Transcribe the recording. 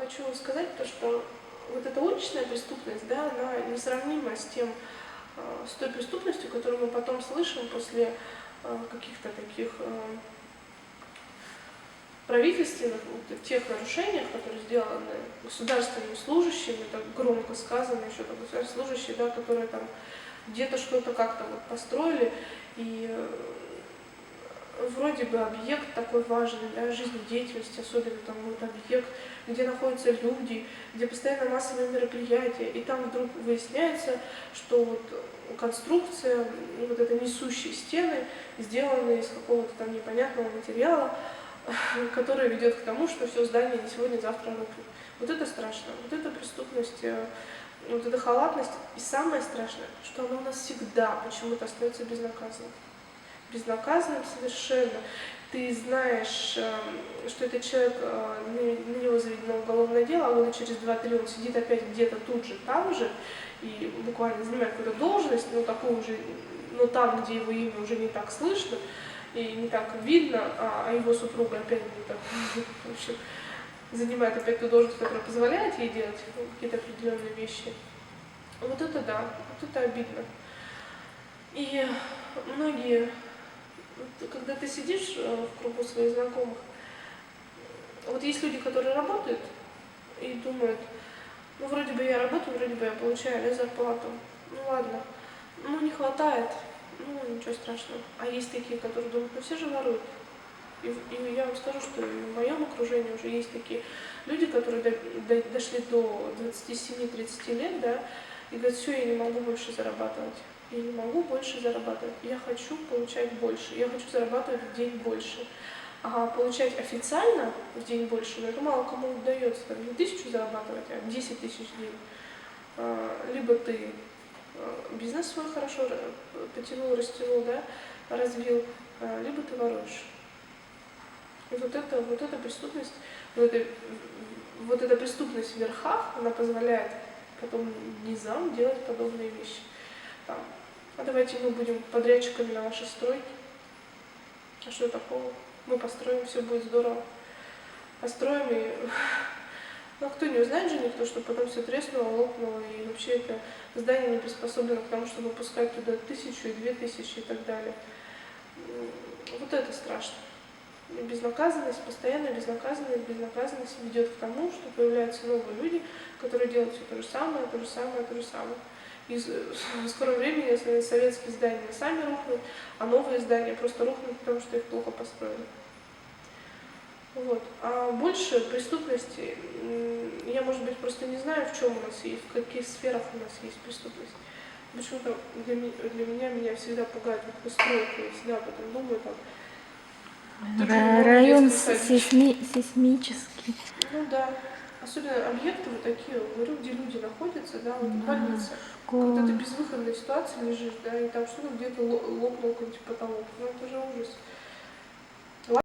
хочу сказать то, что вот эта уличная преступность, да, она несравнима с тем, с той преступностью, которую мы потом слышим после каких-то таких правительственных, вот, тех нарушениях, которые сделаны государственными служащими, так громко сказано еще, там, государственные служащие, да, которые там где-то что-то как-то вот построили, и вроде бы объект такой важный для жизнедеятельности, особенно там вот объект, где находятся люди, где постоянно массовые мероприятия, и там вдруг выясняется, что вот конструкция, вот это несущие стены сделаны из какого-то там непонятного материала, который ведет к тому, что все здание не сегодня, завтра рухнет. Вот это страшно, вот эта преступность, вот эта халатность. И самое страшное, что она у нас всегда почему-то остается безнаказанной. Безнаказанным совершенно. Ты знаешь, что этот человек, на него заведено уголовное дело, а года через 2-3 он сидит опять где-то тут же, там же, и буквально занимает какую-то должность, но такую же, но там, где его имя уже не так слышно и не так видно, а его супруга опять не так, в общем, занимает опять ту должность, которая позволяет ей делать какие-то определенные вещи. Вот это да, вот это обидно. И многие, когда ты сидишь в кругу своих знакомых, вот есть люди, которые работают и думают, ну вроде бы я работаю, вроде бы я получаю зарплату, ну ладно, ну не хватает, ну ничего страшного. А есть такие, которые думают, ну все же воруют. И я вам скажу, что в моем окружении уже есть такие люди, которые дошли до 27-30 лет, да, и говорят, все, я не могу больше зарабатывать. Я не могу больше зарабатывать. Я хочу получать больше. Я хочу зарабатывать в день больше. А получать официально в день больше, ну, это мало кому удается. Там, не 1000 зарабатывать, а 10 тысяч в день. Либо ты бизнес свой хорошо потянул, растянул, да, развил, либо ты воруешь. И вот эта преступность, вот эта преступность в верхах, она позволяет потом низам делать подобные вещи. Там, а давайте мы будем подрядчиками на вашей стройке. А что такого? Мы построим, все будет здорово. Построим и... Ну, кто не узнает же никто, что потом все треснуло, лопнуло, и вообще это здание не приспособлено к тому, чтобы пускать туда 1000 и 2000 и так далее. Вот это страшно. Безнаказанность, постоянная безнаказанность ведет к тому, что появляются новые люди, которые делают все то же самое, то же самое, то же самое. И в скором времени советские здания сами рухнут, а новые здания просто рухнут, потому что их плохо построили. Вот. А больше преступности, я, может быть, просто не знаю, в чем у нас есть, в каких сферах у нас есть преступность. Почему-то для меня всегда пугает вот стройка, я всегда об этом думаю, там, район сейсмический. Ну да. Особенно объекты вот такие, говорю, где люди находятся, да, вот больница. Школа. Когда ты в безвыходной ситуации лежишь, да, и там что-то где-то лопнул какой-нибудь потолок. Ну это же ужас.